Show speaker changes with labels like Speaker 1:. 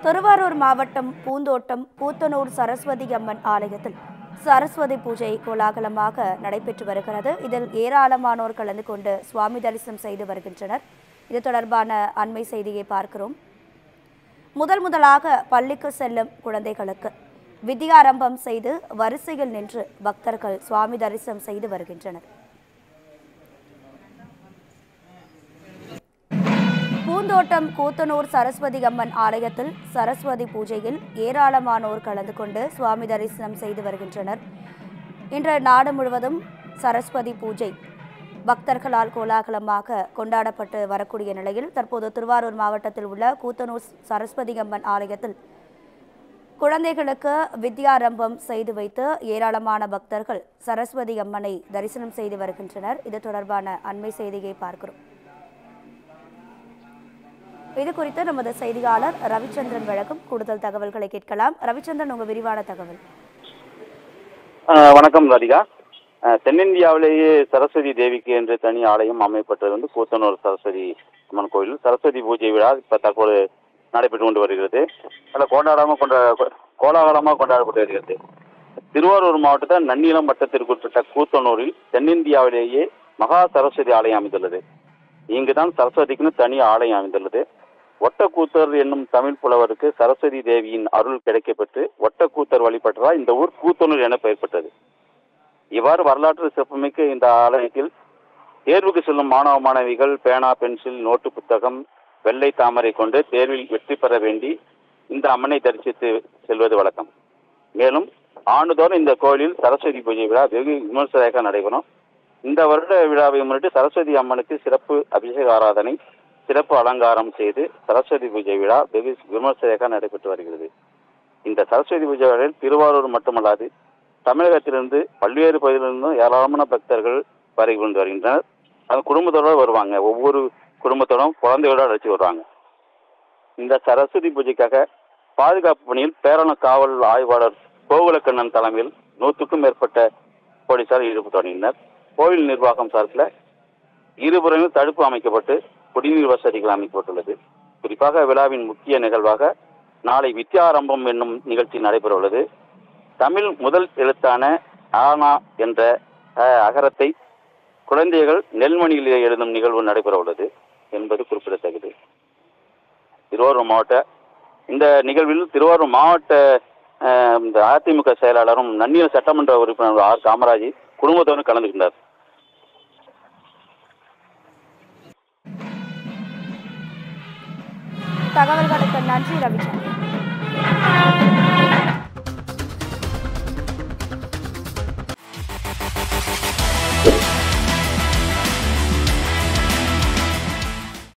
Speaker 1: திருவாரூர் மாவட்டம் பூந்தோட்டம் கூத்தனூர் சரஸ்வதி அம்மன் ஆலயத்தில் சரஸ்வதி பூஜை கோலாகலமாக நடைபெற்று வருகிறது. இதில் ஏராளமானோர் கலந்து கொண்டு சுவாமி தரிசனம் செய்து வருகின்றனர். இது தொடர்பான அண்மை செய்தியை பார்க்கிறோம். முதலாக பள்ளிக்கு செல்லும் குழந்தைகளுக்கு வித்யாரம்பம் செய்து வரிசையில் நின்று பக்தர்கள் சுவாமி தரிசனம் செய்து வருகின்றனர். பூந்தோட்டம் கூத்தனூர் சரஸ்வதி அம்மன் ஆலயத்தில் சரஸ்வதி பூஜையில் ஏராளமானோர் கலந்து கொண்டு சுவாமி தரிசனம் செய்து வருகின்றனர். இன்று நாடு முழுவதும் சரஸ்வதி பூஜை பக்தர்களால் கோலாகலமாக கொண்டாடப்பட்டு வரக்கூடிய நிலையில் தற்போது திருவாரூர் மாவட்டத்தில் உள்ள கூத்தனூர் சரஸ்வதி அம்மன் ஆலயத்தில் குழந்தைகளுக்கு வித்யாரம்பம் செய்து வைத்து ஏராளமான பக்தர்கள் சரஸ்வதி அம்மனை தரிசனம் செய்து வருகின்றனர். இது தொடர்பான அண்மை செய்தியை பார்க்கிறோம். இது குறித்து நமது செய்தியாளர் ரவிச்சந்திரன் வழங்கும் கூடுதல் தகவல்களை கேட்கலாம். ரவிச்சந்திரன், உங்க விரிவான தகவல்.
Speaker 2: வணக்கம் ராதிகா. தென்னிந்தியாவிலேயே சரஸ்வதி தேவிக்கு என்று தனி ஆலயம் அமைப்பட்டது கூத்தனூர் சரஸ்வதி அம்மன் கோயில். சரஸ்வதி பூஜை விழா இப்ப தற்போது நடைபெற்று கொண்டு வருகிறது. அதில் கோலாகலமாக கொண்டாடப்பட்டு வருகிறது. திருவாரூர் மாவட்டத்தில் நன்னிலம் வட்டத்திற்குட்பட்ட கூத்தனூரில் தென்னிந்தியாவிலேயே மகா சரஸ்வதி ஆலயம் அமைந்துள்ளது. இங்குதான் சரஸ்வதிக்குன்னு தனி ஆலயம் அமைந்துள்ளது. ஒட்டக்கூத்தர் என்னும் தமிழ் புலவருக்கு சரஸ்வதி தேவியின் அருள் கிடைக்கப்பட்டு ஒட்டக்கூத்தர் வழிபட்டதால் இந்த ஊர் கூத்தனூர் என பெயர் பெற்றது. இவ்வாறு வரலாற்று சிறப்புமிக்க இந்த ஆலயத்தில் தேர்வுக்கு செல்லும் மாணவ மாணவிகள் பேனா, பென்சில், நோட்டு புத்தகம், வெள்ளை தாமரை கொண்டு தேர்வில் வெற்றி பெற வேண்டி இந்த அம்மனை தரிசித்து செல்வது வழக்கம். மேலும் ஆண்டுதோறும் இந்த கோயிலில் சரஸ்வதி பூஜை விழா வெகு விமர்சையாக நடைபெறும். இந்த வருட விழாவை முன்னிட்டு சரஸ்வதி அம்மனுக்கு சிறப்பு அபிஷேக ஆராதனை, சிறப்பு அலங்காரம் செய்து சரஸ்வதி பூஜை விழா வெகு விமர்சையாக நடைபெற்று வருகிறது. இந்த சரஸ்வதி பூஜை விழாவில் திருவாரூர் மட்டுமல்லாது தமிழகத்திலிருந்து பல்வேறு பகுதிகளிலிருந்தும் ஏராளமான பக்தர்கள் வருகை கொண்டு வருகின்றனர். அது குடும்பத்தோடு வருவாங்க. ஒவ்வொரு குடும்பத்தோடும் குழந்தையோடு அழைச்சி வருவாங்க. இந்த சரஸ்வதி பூஜைக்காக பாதுகாப்பு பணியில் பேரண காவல் ஆய்வாளர் கோகுலக்கண்ணன் தலைமையில் 100க்கும் மேற்பட்ட போலீசார் ஈடுபட்டு வருகின்றனர். கோயில் நிர்வாகம் சார்பில் இருபுறமும் தடுப்பு அமைக்கப்பட்டு குடிநீர் வசதிகள் அமைக்கப்பட்டுள்ளது. குறிப்பாக விழாவின் முக்கிய நிகழ்வாக நாளை வித்யாரம்பம் என்னும் நிகழ்ச்சி நடைபெற உள்ளது. தமிழ் முதல் எழுத்தான ஆனா என்ற அகரத்தை குழந்தைகள் நெல்மணியில் எழுதும் நிகழ்வு நடைபெற உள்ளது என்பது குறிப்பிடத்தக்கது. திருவாரூர் மாவட்ட இந்த நிகழ்வில் திருவாரூர் மாவட்ட அதிமுக செயலாளரும் நன்னிலம் சட்டமன்ற உறுப்பினர் ஆர் காமராஜ் குடும்பத்தோடு கலந்துகின்றார்.
Speaker 1: தகவல்களுக்கு நன்றி ரவிச்சந்திரன்.